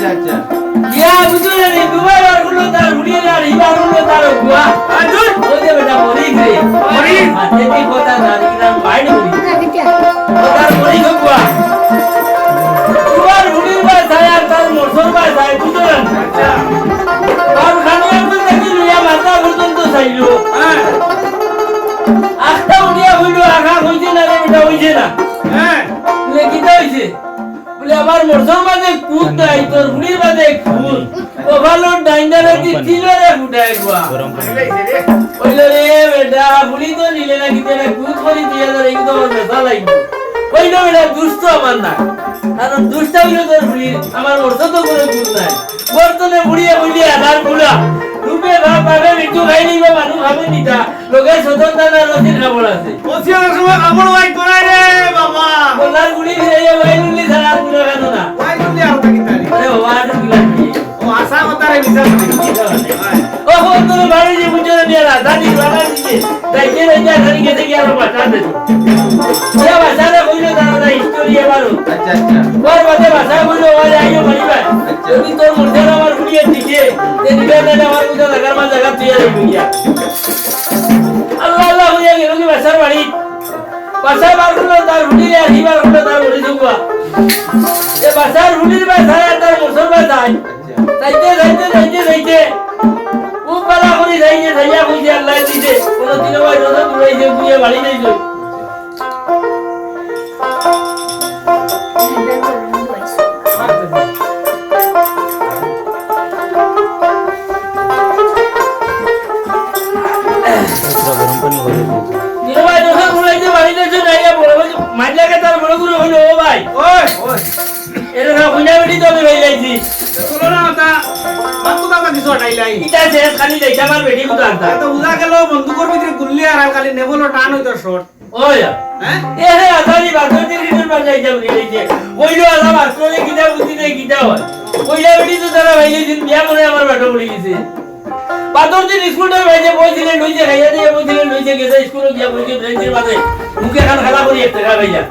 আচ্ছা ইয়া বুঝলে নি দুবার বার করলো তার বুড়িয়ে আর ইবার করলো তার গুয়া আজুর ওই বেটা মরি রে মরি মাঝে কি কথা জানি না বাইরে মরি ও তার মরি গুয়া দুবার বুড়ির বা যায় আর তার মোরসর বা যায় বুঝলেন আচ্ছা আর খানিয়া তো দেখি লইয়া মাথা পর্যন্ত চাইলো হ্যাঁ আস্তা উড়িয়া হইলো আগা হইছে না রে বেটা হইছে না হ্যাঁ বলে কি হইছে বলে আমার মোরসর মাঝে কুদ নাই তোর বুড়ির মাঝে কুদ ওভারলোড ডাইন্ডারে দিছিল রে ফুটাই গুয়া গরম করে রে কইলো রে বেটা বুড়ি তো নিলে না কিতে না কুদ করি দিয়া ধরে একদম মেসা লাগবে কইলো বেটা দুষ্ট আমার না কারণ দুষ্ট হইলো তোর বুড়ি আমার মোরসর তো করে কুদ নাই বর্তনে বুড়িয়ে বুড়িয়ে আধার বুড়া রূপে ভাব পাবে মিঠু খাই নিবা মানুষ খাবে নিতা লোকে সততা না রসির খাবর আছে ওসিয়ার সময় খাবর ওয়াই করাই রে বাবা বলার বুড়ি ফিরে ওই নুলি ছাড়া আর কোনো কেন না ওয়াই নুলি আর কি তালি আরে বাবা আর কি ও আশা কথারে বিচার করে ও হো তোর বাড়ি যে বুঝরে নিয়ে না দাদি বাবা দিছে তাইকে রাইয়া ধরি গেছে কি আর বাটা দে ওরে বাসারে কইলো দাদা স্টোরি এবারো আচ্ছা আচ্ছা ওর বাদে বাসা কইলো ওরে আইও বাড়িবা যদি তোর মুখে আমার বুড়িয়ে দিছে তে নিবে না আমার বুঝা লাগার মা জায়গা তুই আর বুড়িয়া আল্লাহ আল্লাহ হইয়া গেল কি বাসার বাড়ি বাসা বার করলো তার বুড়ি আর হিবার করলো তার বুড়ি দুবা এ বাসার বুড়ির বাসা তার মুসল বাসায় যাইতে যাইতে যাইতে যাইতে খুব পালা করে যাইতে যাইয়া বুঝে আল্লাহ দিতে কোন দিন ওই রোজা দূরাইছে বুঝে বাড়ি যাইছো মাইলাকে তার বড় গুরু হইলো ও ভাই ওই ওই এর না কইনা বেটি তো আমি ভাই যাইছি শুনো না তা বাপ তো বাবা কিছু হটাইলাই ইটা যে খালি যাইছে আমার বেটি গুতো আনতা তো বুঝা গেল বন্দুকের ভিতরে গুল্লি আর খালি নেবল টান হইতো শট ওয়া হ্যাঁ এ হে আদারি বাদতি রিটার বাজ যাইছে উনি যাইছে ওইলো আলা মাস্টরে কিটা বুঝি নাই কিটা হয় ওইলা বেটি তো তারা ভাই দিন বিয়া করে আমার বাটো পড়ি গেছে বাদর দিন স্কুলটা ভাইছে বইছিলেন লইছে খাইয়া দিয়ে বইছিলেন লইছে গেছে স্কুলে গিয়া বইছে ব্রেঞ্চের মাঝে মুখে খান খালা করি একটা খা ভাইয়া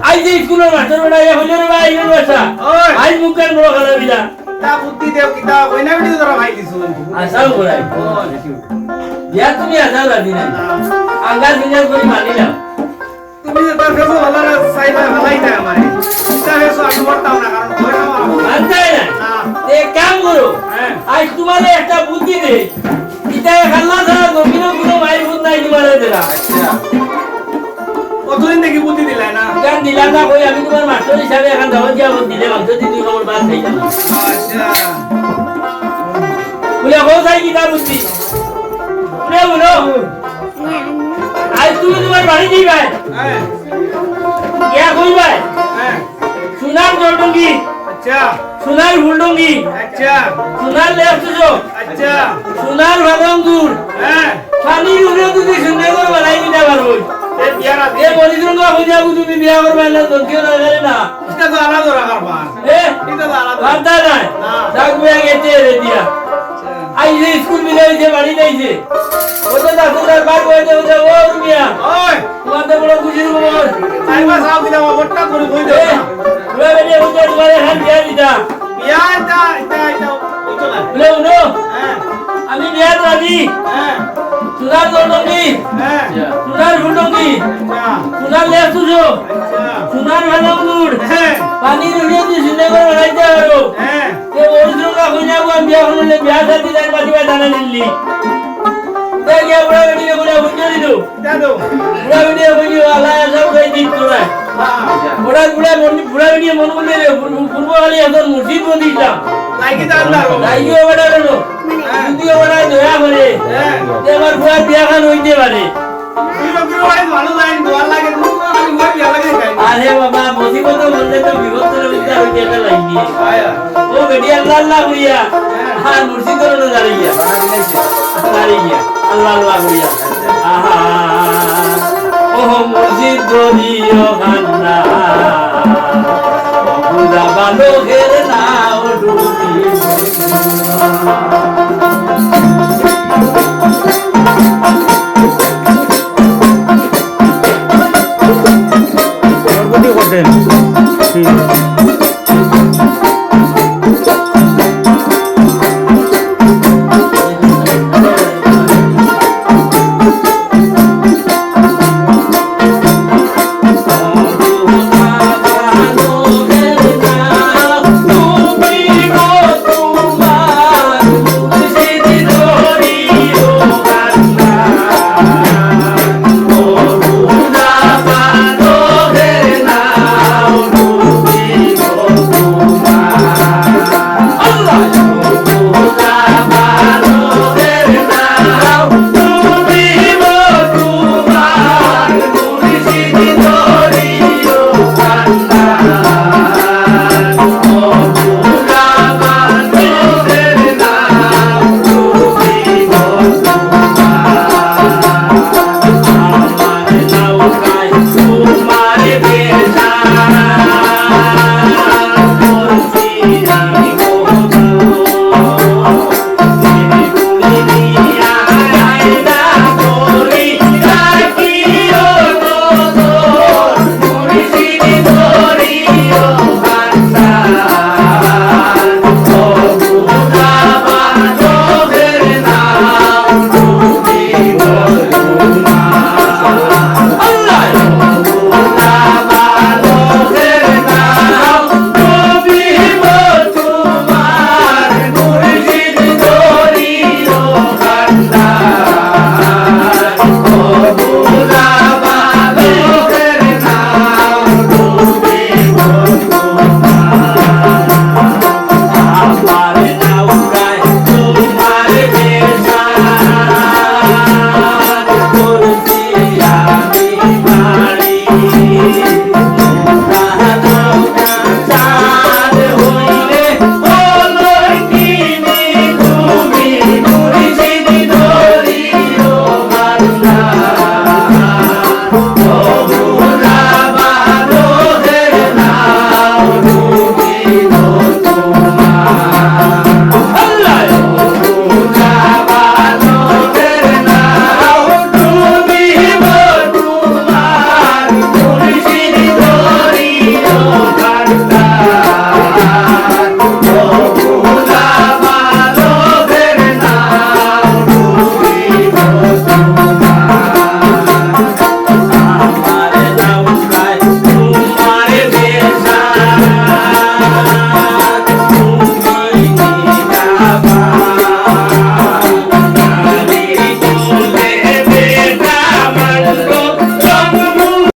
আই যে স্কুলের মাস্টার বড় আইয়া হইলো রে ভাই ইউন বাসা ওই আই মুখের বড় খালা বিলা তা বুদ্ধি দেও কিতা কইনা ভিডিও তোরা ভাই দিছু আসাও করাই বিয়া তুমি আসাও রাখি নাই আঙ্গা দিনের করি মানিলাম তুমি যে তোর ফেসো ভালো না সাইবা ভালাই না আমারে এটা ফেসো আমি করতাম না কারণ ভয় না আমার আনতাই না এ কাম করো আজ তোমারে একটা বুদ্ধি দে ইটা খাল্লা ছাড়া জমিনও কোনো ভাই বুদ্ধ নাই তোমারে দেলা আচ্ছা কতদিন থেকে বুদ্ধি দিলাই না গান দিলাম না কই আমি তোমার মাস্টার হিসাবে এখন দাওয়াত দিয়া দিলে মাংস দি দুই নম্বর বাদ খাইলাম আচ্ছা বলে হো যাই কি তার বুদ্ধি বলে বলো আজ তুমি তোমার বাড়ি যাই ভাই হ্যাঁ ইয়া কই ভাই হ্যাঁ সোনার জলডঙ্গি আচ্ছা সোনার ফুলডঙ্গি আচ্ছা সোনার লেফটুজো আচ্ছা সোনার ভাদঙ্গুর হ্যাঁ পানি উড়ে যদি সুন্দর করে বানাই দিতে পারবো এ বিয়ারা এ বলিদুন না হইয়া তুমি বিয়া করবে না তো কেউ না জানে না এটা তো আলাদা রাখবা এ এটা তো আলাদা বাদা নাই না। থাকবে গেছে রে দিয়া আই যে স্কুল মিলে হইছে বাড়ি যাইছে ওটা ডাক্তার বার হইছে ওটা ও রুমিয়া ওই তোমাদের বড় খুশির খবর সাইবা সাহেব দিলা বট্টা করে কই এ দাও ওরা বেনে হইছে তোমার হাত বিয়া দিতা বিয়া এটা ওই তো না বলে উনো হ্যাঁ আমি বিয়া রাজি হ্যাঁ সোনার জলডঙ্গি হ্যাঁ সোনার ফুলডঙ্গি আচ্ছা সোনার লেফটুজো আচ্ছা সোনার ভাদঙ্গুর হ্যাঁ পানি উড়ে দিয়ে সুন্দর করে বানাইতে পারবো হ্যাঁ তে ওরজুকা কইনা গো বিয়া হলে বিয়া শাদি দান বাদিবা জানা নিলি তে গিয়া বুড়া বেটি করে বুঝে দিলো দাদু বুড়া বেটি কইলি আল্লাহ সব কই দিত তোরা বুড়া বেটি মন বলে রে পূর্ব খালি এখন মসজিদ বদিলা লাইকি দাদা দাইও বড়া রে যদিও বড়া দয়া করে হ্যাঁ তে আমার বুড়া বিয়া খান হইতে পারে বিরো ভাই ভালো লাইন দোয়ার লাগে তুমি খালি মই বিয়া লাগে গাই আরে বাবা মুসিবত বললে তো বিপদের মধ্যে হইতে লাগি আয়া ও বেটি আল্লাহ আল্লাহ করিয়া আর মুর্শিদের না দাঁড়িয়া দাঁড়িয়া আল্লাহ আল্লাহ করিয়া আহা ও মুর্শিদ গরিও খান্না খুদা ভালো হে